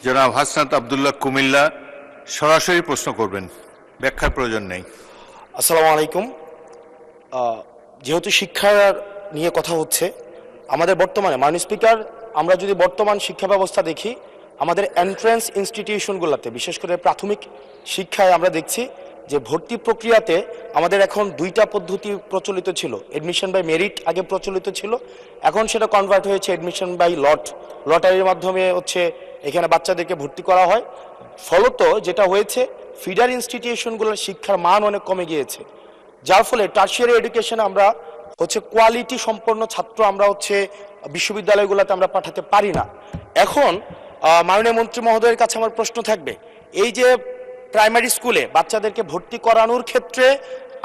জনাব হাসনাত আব্দুল্লাহ কুমিল্লা সরাসরি প্রশ্ন করবেন, ব্যাখ্যার প্রয়োজন নেই। আসসালামু আলাইকুম। যেহেতু শিক্ষার নিয়ে কথা হচ্ছে, আমাদের বর্তমানে মাননীয় স্পিকার, আমরা যদি বর্তমান শিক্ষা ব্যবস্থা দেখি, আমাদের এন্ট্রান্স ইনস্টিটিউশনগুলোতে বিশেষ করে প্রাথমিক শিক্ষায় আমরা দেখছি যে ভর্তি প্রক্রিয়াতে আমাদের এখন দুইটা পদ্ধতি প্রচলিত ছিল। এডমিশন বাই মেরিট আগে প্রচলিত ছিল, এখন সেটা কনভার্ট হয়েছে এডমিশন বাই লটারির মাধ্যমে হচ্ছে এখানে বাচ্চাদেরকে ভর্তি করা হয়। ফলত যেটা হয়েছে, ফিডার ইনস্টিটিউশনগুলোর শিক্ষার মান অনেক কমে গিয়েছে, যার ফলে টার্সিয়ারি এডুকেশনে আমরা হচ্ছে কোয়ালিটি সম্পন্ন ছাত্র আমরা হচ্ছে বিশ্ববিদ্যালয়গুলোতে আমরা পাঠাতে পারি না। এখন মাননীয় মন্ত্রী মহোদয়ের কাছে আমার প্রশ্ন থাকবে, এই যে প্রাইমারি স্কুলে বাচ্চাদেরকে ভর্তি করানোর ক্ষেত্রে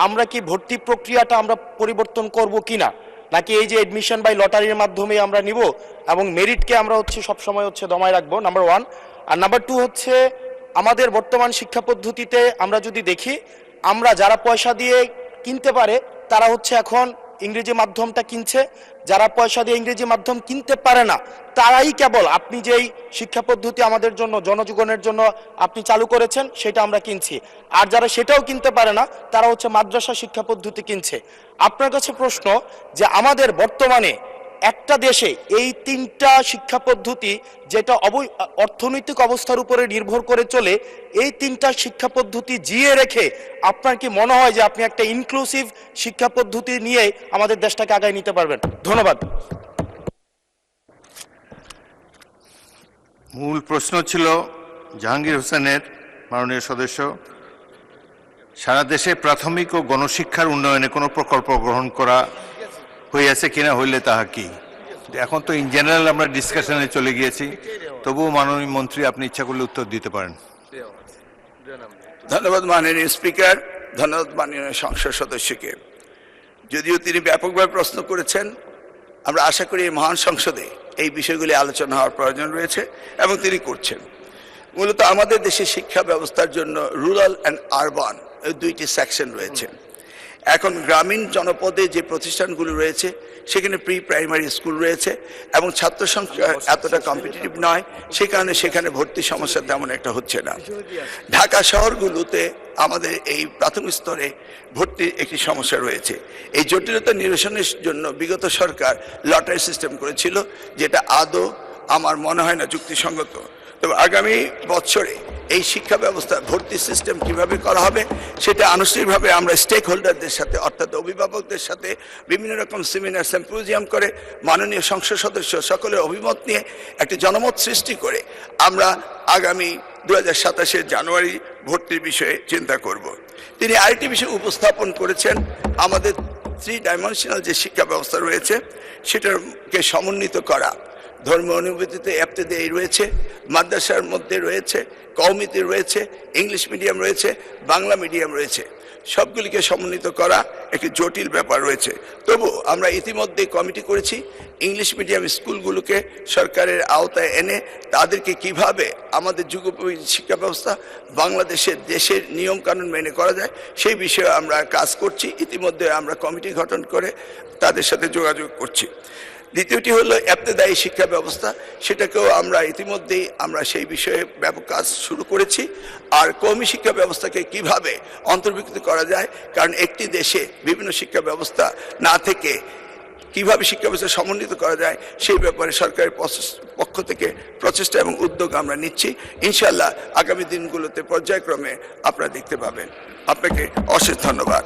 আমরা কি ভর্তি প্রক্রিয়াটা আমরা পরিবর্তন করব কিনা, নাকি এই যে এডমিশন বাই লটারির মাধ্যমে আমরা নিব এবং মেরিটকে আমরা হচ্ছে সবসময় হচ্ছে দমায় রাখবো, নাম্বার ওয়ান। আর নাম্বার টু হচ্ছে, আমাদের বর্তমান শিক্ষা পদ্ধতিতে আমরা যদি দেখি, আমরা যারা পয়সা দিয়ে কিনতে পারে তারা হচ্ছে এখন ইংরেজি মাধ্যমটা কিনছে, যারা পয়সা দিয়ে ইংরেজি মাধ্যম কিনতে পারে না তারাই কেবল আপনি যেই শিক্ষা পদ্ধতি আমাদের জন্য জনজীবনের জন্য আপনি চালু করেছেন সেটা আমরা কিনছি, আর যারা সেটাও কিনতে পারে না তারা হচ্ছে মাদ্রাসা শিক্ষা পদ্ধতি কিনছে। আপনার কাছে প্রশ্ন যে আমাদের বর্তমানে একটা দেশে এই তিনটা শিক্ষা পদ্ধতি যেটা অর্থনৈতিক অবস্থার উপরে নির্ভর করে চলে, এই তিনটা শিক্ষা পদ্ধতি জিয়ে রেখে আপনার কি মনে হয় যে আপনি একটা ইনক্লুসিভ শিক্ষা পদ্ধতি নিয়ে আমাদের দেশটাকে আগায় নিতে পারবেন? ধন্যবাদ। মূল প্রশ্ন ছিল জাহাঙ্গীর হোসেনের, মাননীয় সদস্য, সারা দেশে প্রাথমিক ও গণশিক্ষার উন্নয়নে কোনো প্রকল্প গ্রহণ করা হইয়াছে কিনা, হইলে তাহা কি? এখন তো ইন জেনারেল আমরা ডিসকাশনে চলে গিয়েছি, তবুও মাননীয় মন্ত্রী আপনি ইচ্ছা করলে উত্তর দিতে পারেন। ধন্যবাদ মাননীয় স্পিকার, ধন্যবাদ মাননীয় সংসদ সদস্যকে। যদিও তিনি ব্যাপকভাবে প্রশ্ন করেছেন, আমরা আশা করি এই মহান সংসদে এই বিষয়গুলি আলোচনা হওয়ার প্রয়োজন রয়েছে এবং তিনি করছেন। মূলত আমাদের দেশে শিক্ষা ব্যবস্থার জন্য রুরাল অ্যান্ড আরবান এই দুইটি সেকশন রয়েছে। এখন গ্রামীণ জনপদে যে প্রতিষ্ঠানগুলো রয়েছে সেখানে প্রি প্রাইমারি স্কুল রয়েছে এবং ছাত্র সংখ্যা এতটা কম্পিটিটিভ নয়, সে কারণে সেখানে ভর্তি সমস্যা তেমন একটা হচ্ছে না। ঢাকা শহরগুলোতে আমাদের এই প্রাথমিক স্তরে ভর্তির একটি সমস্যা রয়েছে। এই জটিলতা নিরসনের জন্য বিগত সরকার লটারি সিস্টেম করেছিল, যেটা আদৌ আমার মনে হয় না যুক্তিসঙ্গত। তবে আগামী বছরে এই শিক্ষা ব্যবস্থা ভর্তি সিস্টেম কিভাবে করা হবে সেটা আনুষ্ঠানিকভাবে আমরা স্টেক হোল্ডারদের সাথে অর্থাৎ অভিভাবকদের সাথে বিভিন্ন রকম সেমিনার সিম্পোজিয়াম করে মাননীয় সংসদ সদস্য সকলের অভিমত নিয়ে একটি জনমত সৃষ্টি করে আমরা আগামী 2027 জানুয়ারি ভর্তির বিষয়ে চিন্তা করব। তিনি আরেকটি বিষয় উপস্থাপন করেছেন, আমাদের 3 ডাইমেনশনাল যে শিক্ষা ব্যবস্থা রয়েছে সেটাকে সমন্বিত করা। ধর্মীয় অনুভূতিতে ইবতেদায়ী রয়েছে, মাদ্রাসার মধ্যে রয়েছে, কওমিতে রয়েছে, ইংলিশ মিডিয়াম রয়েছে, বাংলা মিডিয়াম রয়েছে, সবগুলিকে সমন্বিত করা একটি জটিল ব্যাপার রয়েছে। তবু আমরা ইতিমধ্যে কমিটি করেছি ইংলিশ মিডিয়াম স্কুলগুলোকে সরকারের আওতায় এনে তাদেরকে কিভাবে আমাদের যুগোপযোগী শিক্ষা ব্যবস্থা বাংলাদেশের দেশের নিয়মকানুন মেনে করা যায় সেই বিষয়ে আমরা কাজ করছি। ইতিমধ্যে আমরা কমিটি গঠন করে তাদের সাথে যোগাযোগ করছি। দ্বিতীয়টি হলো ইবতেদায়ী শিক্ষা ব্যবস্থা, সেটাকেও আমরা ইতিমধ্যেই আমরা সেই বিষয়ে ব্যাপক কাজ শুরু করেছি। আর কওমি শিক্ষা ব্যবস্থাকে কিভাবে অন্তর্ভুক্ত করা যায়, কারণ একটি দেশে বিভিন্ন শিক্ষা ব্যবস্থা না থেকে কিভাবে শিক্ষা ব্যবস্থা সমন্বিত করা যায় সেই ব্যাপারে সরকারের পক্ষ থেকে প্রচেষ্টা এবং উদ্যোগ আমরা নিচ্ছি। ইনশাআল্লাহ আগামী দিনগুলোতে পর্যায়ক্রমে আপনারা দেখতে পাবেন। আপনাকে অশেষ ধন্যবাদ।